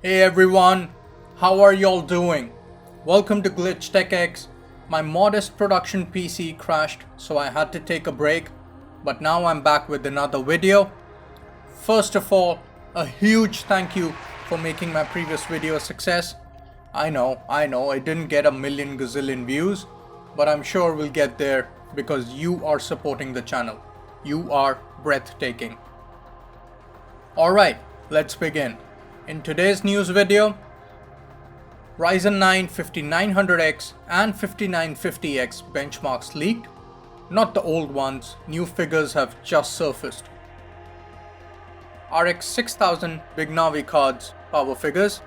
Hey everyone, how are y'all doing? Welcome to GlitchTechX. My modest production PC crashed, so I had to take a break, but now I'm back with another video. First of all, a huge thank you for making my previous video a success. I know, it didn't get a million gazillion views, but I'm sure we'll get there because you are supporting the channel. You are breathtaking. Alright, let's begin. In today's news video, Ryzen 9 5900X and 5950X benchmarks leaked. Not the old ones, new figures have just surfaced. RX 6000 Big Navi cards power figures.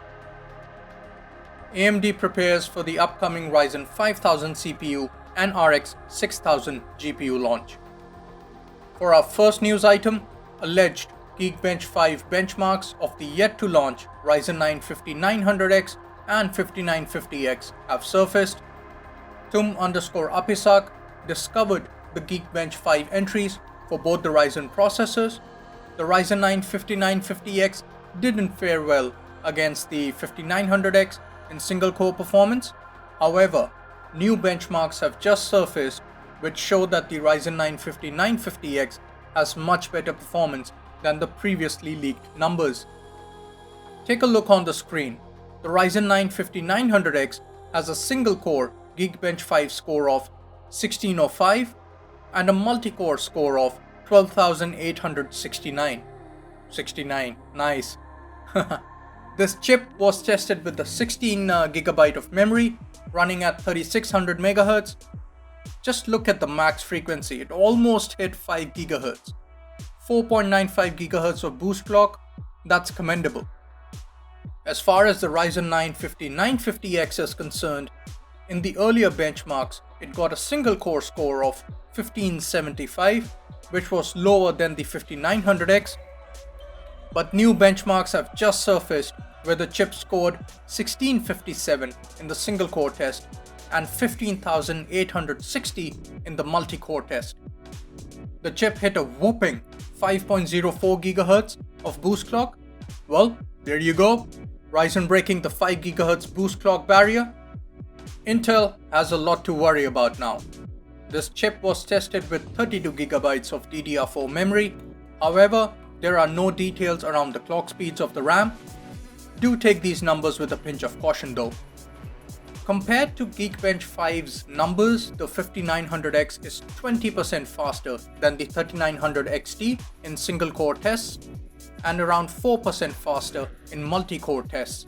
AMD prepares for the upcoming Ryzen 5000 CPU and RX 6000 GPU launch. For our first news item, alleged Geekbench 5 benchmarks of the yet-to-launch Ryzen 9 5900X and 5950X have surfaced. Tum_Apisak discovered the Geekbench 5 entries for both the Ryzen processors. The Ryzen 9 5950X didn't fare well against the 5900X in single-core performance. However, new benchmarks have just surfaced which show that the Ryzen 9 5950X has much better performance than the previously leaked numbers. Take a look on the screen. The Ryzen 9 5900X has a single-core Geekbench 5 score of 1605 and a multi-core score of 12,869. 69, nice. This chip was tested with the 16GB of memory running at 3600 MHz. Just look at the max frequency, it almost hit 5 GHz. 4.95 GHz of boost clock, that's commendable. As far as the Ryzen 9 5950X is concerned, in the earlier benchmarks, it got a single core score of 1575, which was lower than the 5900X. But new benchmarks have just surfaced where the chip scored 1657 in the single core test and 15,860 in the multi-core test. The chip hit a whopping 5.04 GHz of boost clock. Well, there you go, Ryzen breaking the 5 GHz boost clock barrier. Intel has a lot to worry about now. This chip was tested with 32 GB of DDR4 memory. However, there are no details around the clock speeds of the RAM. Do take these numbers with a pinch of caution though. Compared to Geekbench 5's numbers, the 5900X is 20% faster than the 3900 XT in single-core tests and around 4% faster in multi-core tests.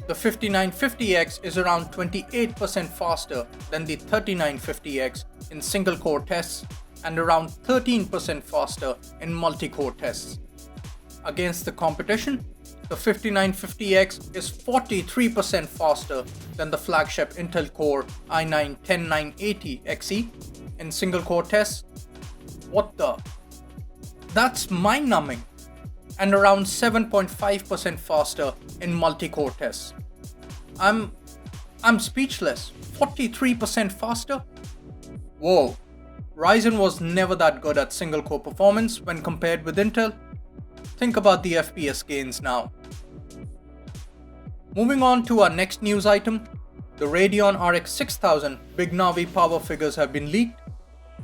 The 5950X is around 28% faster than the 3950X in single-core tests and around 13% faster in multi-core tests. Against the competition, the 5950X is 43% faster than the flagship Intel Core i9-10980XE in single-core tests. What the? That's mind-numbing. And around 7.5% faster in multi-core tests. I'm speechless. 43% faster? Whoa. Ryzen was never that good at single-core performance when compared with Intel. Think about the FPS gains now. Moving on to our next news item, the Radeon RX 6000 Big Navi power figures have been leaked.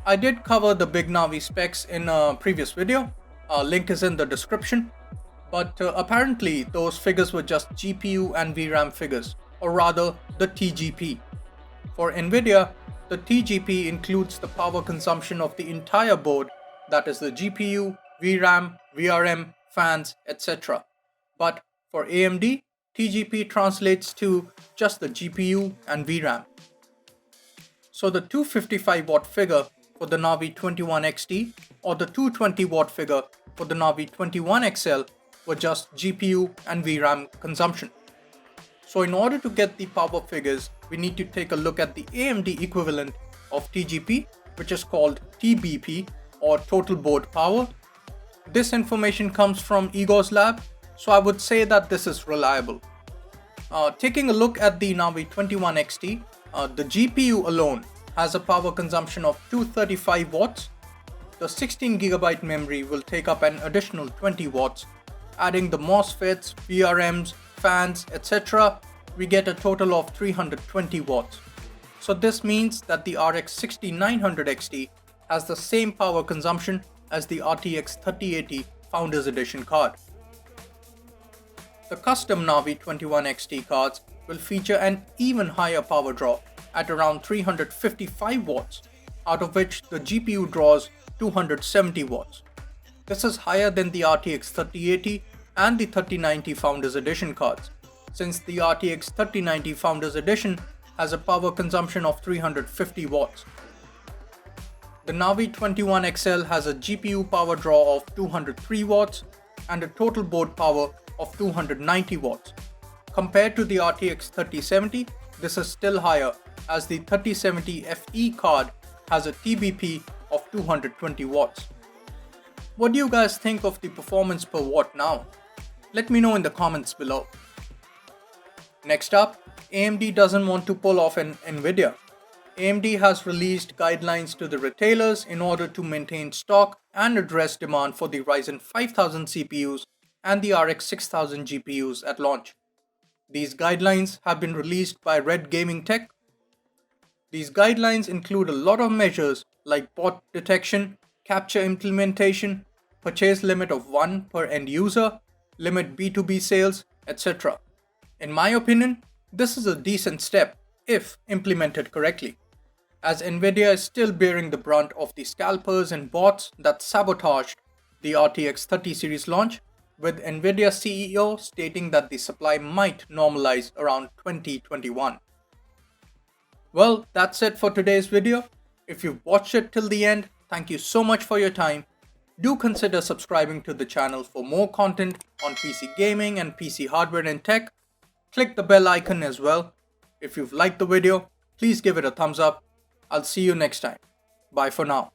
I did cover the Big Navi specs in a previous video, link is in the description, but apparently those figures were just GPU and VRAM figures, or rather the TGP. For NVIDIA, the TGP includes the power consumption of the entire board, that is the GPU, VRAM, VRM, fans, etc. But for AMD, TGP translates to just the GPU and VRAM. So the 255 watt figure for the Navi 21XT or the 220 watt figure for the Navi 21XL were just GPU and VRAM consumption. So in order to get the power figures, we need to take a look at the AMD equivalent of TGP, which is called TBP or total board power. This information comes from Igor's lab, so I would say that this is reliable. Taking a look at the Navi 21XT, the GPU alone has a power consumption of 235 watts. the 16GB memory will take up an additional 20 watts. Adding the MOSFETs, VRMs, fans, etc., we get a total of 320 watts. So this means that the RX 6900 XT has the same power consumption as the RTX 3080 Founders Edition card. The custom Navi 21 XT cards will feature an even higher power draw at around 355 watts, out of which the GPU draws 270 watts. This is higher than the RTX 3080 and the 3090 Founders Edition cards, since the RTX 3090 Founders Edition has a power consumption of 350 watts. The Navi 21 XL has a GPU power draw of 203 watts and a total board power of 290 watts. Compared to the RTX 3070, this is still higher, as the 3070 FE card has a TBP of 220 watts. What do you guys think of the performance per watt now? Let me know in the comments below. Next up, AMD doesn't want to pull off an NVIDIA. AMD has released guidelines to the retailers in order to maintain stock and address demand for the Ryzen 5000 CPUs and the RX 6000 GPUs at launch. These guidelines have been released by Red Gaming Tech. These guidelines include a lot of measures like bot detection, capture implementation, purchase limit of 1 per end user, limit B2B sales, etc. In my opinion, this is a decent step if implemented correctly, as NVIDIA is still bearing the brunt of the scalpers and bots that sabotaged the RTX 30 series launch, with NVIDIA CEO stating that the supply might normalize around 2021. Well, that's it for today's video. If you've watched it till the end, thank you so much for your time. Do consider subscribing to the channel for more content on PC gaming and PC hardware and tech. Click the bell icon as well. If you've liked the video, please give it a thumbs up. I'll see you next time. Bye for now.